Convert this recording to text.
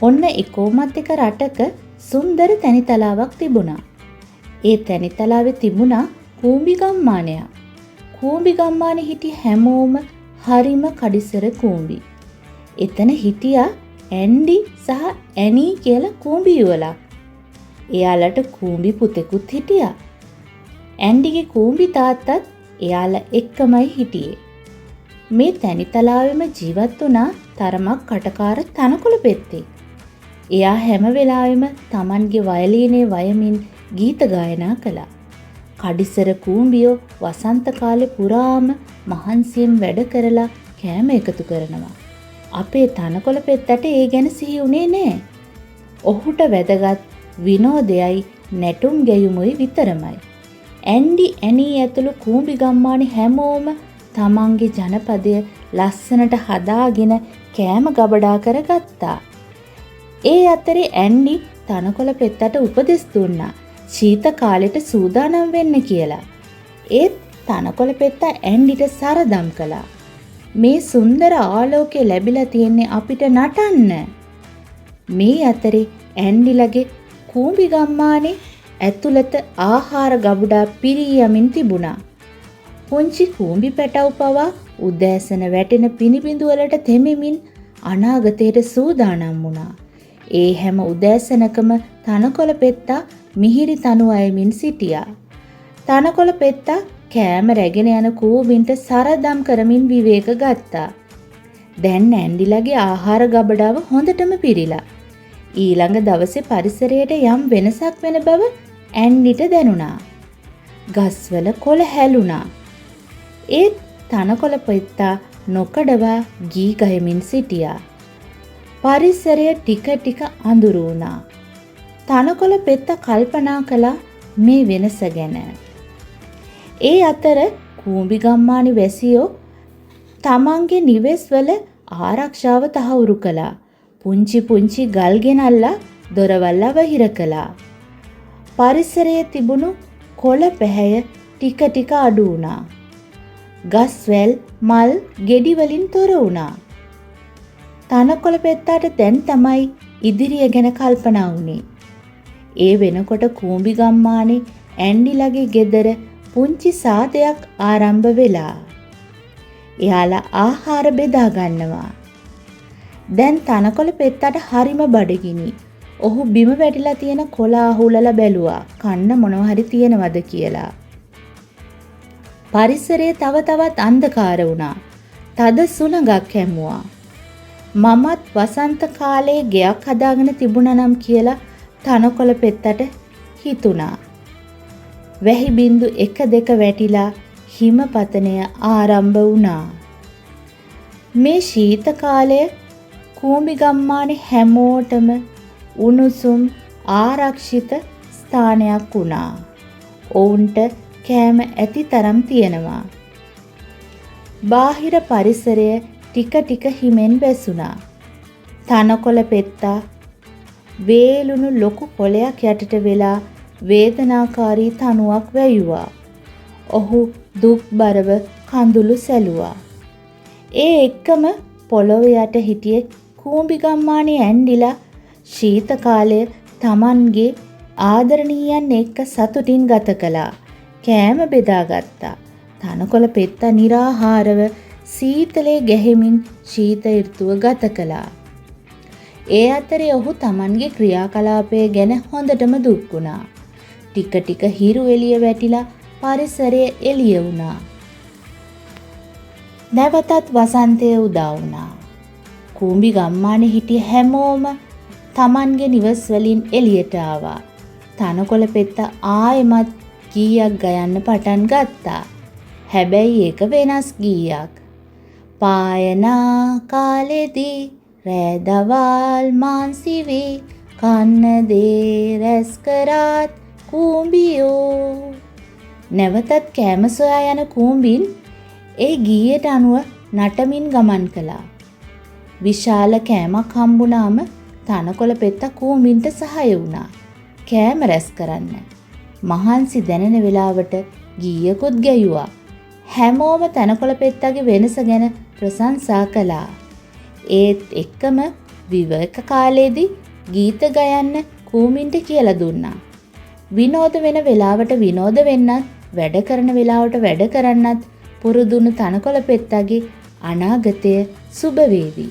ඔන්න එකෝමත් එක රටක සුන්දර තැනිතලාවක් තිබුණා. ඒ තැනිතලාවේ තිබුණා කූඹි ගම්මානයක්. කූඹි ගම්මානේ හිටි හැමෝම හරිම කඩිසර කූඹි. එතන හිටියා ඇන්ඩි සහ ඇනී කියලා කූඹි යුවලක්. එයාලට කූඹි පුතෙකුත් හිටියා. ඇන්ඩිගේ කූඹි තාත්තත් එයාලා එක්කමයි හිටියේ. මේ තැනිතලාවෙම ජීවත් වුණා තරමක් කටකාර තනකොළ පෙත්තෙක්. එයා හැම වෙලාවෙම Tamanගේ වයලීනේ වයමින් ගීත ගායනා කළා. කඩිසර කූඹියෝ වසන්ත කාලේ පුරාම මහන්සියෙන් වැඩ කරලා කෑම එකතු කරනවා. අපේ තනකොළ පෙත්තට ඒ ගැන සිහි වුණේ නෑ. ඔහුට වැදගත් විනෝදයයි නැටුම් ගැයුමුයි විතරමයි. ඇන්ඩි ඇනී ඇතුළු කූඹි ගම්මානේ හැමෝම තමන්ගේ ජනපදය ලස්සනට හදාගෙන කෑම ගබඩා කරගත්තා. ඒ අතරේ ඇන්ඩි තනකොළ පෙත්තට උපදෙස් දුන්නා ශීත කාලෙට සූදානම් වෙන්න කියලා. ඒත් තනකොළ පෙත්තා ඇන්ඩිට සරදම් කළා. මේ සුන්දර ආලෝකය ලැබිලා තියෙන්නේ අපිට නටන්න. මේ අතරේ ඇන්ඩිලගේ කූඹි ගම්මානේ ඇතුළත ආහාර ගබඩා පිරී යමින් තිබුණා. පුංචි කූඹි පැටව් පවා උදෑසන වැටෙන පිනිබිඳු වලට තෙමෙමින් අනාගතයට සූදානම් වුණා. ඒ හැම උදෑසනකම තනකොළ පෙත්තා මිහිරි තනු අයමින් සිටියා. තනකොළ පෙත්තා කෑම රැගෙන යන කූඹින්ට සරදම් කරමින් විවේක ගත්තා. දැන් ඇන්ඩිලගේ ආහාර ගබඩාව හොඳටම පිරීලා. ඊළඟ දවසේ පරිසරයට යම් වෙනසක් වෙන බව ඇන්ඩිට දැනුණා. ගස්වල කොළ හැලුණා. ඒත් තනකොළ පෙත්තා නොකඩවා ගී ගයමින් සිටියා. පරිසරය ටික ටික අඳුරු වුණා. තනකොළ පෙත්තා කල්පනා කළා මේ වෙනස ගැන. ඒ අතර කූඹි ගම්මානේ වැසියෝ තමන්ගේ නිවෙස්වල ආරක්ෂාව තහවුරු කළා. පුංචි පුංචි ගල් ගෙනල්ලා දොරවල් අවහිර කළා. පරිසරයේ තිබුණු කොළ පැහැය ටික ටික අඩු වුණා. ගස්වැල් මල් ගෙඩි වලින් තොර වුණා. තනකොළ පෙත්තාට දැන් තමයි ඉදිරිය ගැන කල්පනා වුණේ. ඒ වෙනකොට කූඹි ගම්මානේ ඇන්ඩිලගේ ගෙදර පුංචි සාදයක් ආරම්භ වෙලා. එයාලා ආහාර බෙදා ගන්නවා. දැන් තනකොළ පෙත්තට හරිම බඩගිනි. ඔහු බිම වැටිලා තියෙන කොළ අහුලලා බැලුවා කන්න මොනවා හරි තියෙනවද කියලා. පරිසරය තව තවත් අන්ධකාර වුණා. තද සුළඟක් හැමුවා. මමත් වසන්ත කාලේ ගෙයක් හදාගෙන තිබුණා නම් කියලා තනකොළ පෙත්තට හිතුණා. වැහි බින්දු 1 2 වැටිලා හිමපතනය ආරම්භ වුණා. මේ ශීත කාලය කූඹි ගම්මානේ හැමෝටම උණුසුම් ආරක්ෂිත ස්ථානයක් වුණා. ඔවුන්ට කෑම ඇති තරම් තියෙනවා. බාහිර පරිසරය ටික ටික හිමෙන් වැසුණා. තනකොළ පෙත්තා වේලුණු ලොකු කොළයක් යටට වෙලා වේදනාකාරී තනුවක් වැයුවා. ඔහු දුක්බරව කඳුළු සැලුවා. ඒ එක්කම පොළොව යට හිටිය කූඹි ගම්මානේ ඇන්ඩිලා ශීත කාලය Tamanගේ ආදරණීයන් එක්ක සතුටින් ගත කළා. කෑම බෙදාගත්තා. තනකොළ පෙත්තා निराහාරව සීතලේ ගැහෙමින් ශීත ඍතුව ගත කළා. ඒ අතරේ ඔහු Tamanගේ ක්‍රියාකලාපය ගැන හොඳටම දුක් වුණා. ටික ටික හිරු එළිය වැටිලා පරිසරය එළිය වුණා. නැවතත් වසන්තය උදා වුණා. කූඹි ගම්මානේ හිටිය හැමෝම Tamanගේ නිවස් වලින් එළියට ආවා. තනකොළ පෙත්තා ආයෙමත් ගීයක් ගයන්න පටන් ගත්තා. හැබැයි ඒක වෙනස් ගීයක්. පායනා කාලෙදී රෑ දවල් මාන්සි වේ කන්න දේ රැස් කරත් කූඹියෝ. නැවතත් කෑම සොයා යන කූඹින් ඒ ගීයට අනුව නටමින් ගමන් කළා. විශාල කෑමක් හම්බුනාම තනකොළ පෙත්තා කූඹින්ට සහාය වුණා. කෑම රැස් කරන්න. මහන්සි දැනෙන වෙලාවට ගීයකුත් ගැයුවා. හැමෝම තනකොළ පෙත්තගේ වෙනස ගැන ප්‍රශංසා කළා. ඒත් එක්කම විවේක කාලයේදී ගීත ගයන්න කූඹින්ට කියලා දුන්නා. විනෝද වෙන වෙලාවට විනෝද වෙන්නත්, වැඩ කරන වෙලාවට වැඩ කරන්නත් පුරුදුණු තනකොළ පෙත්තගේ අනාගතය සුබ වේවි.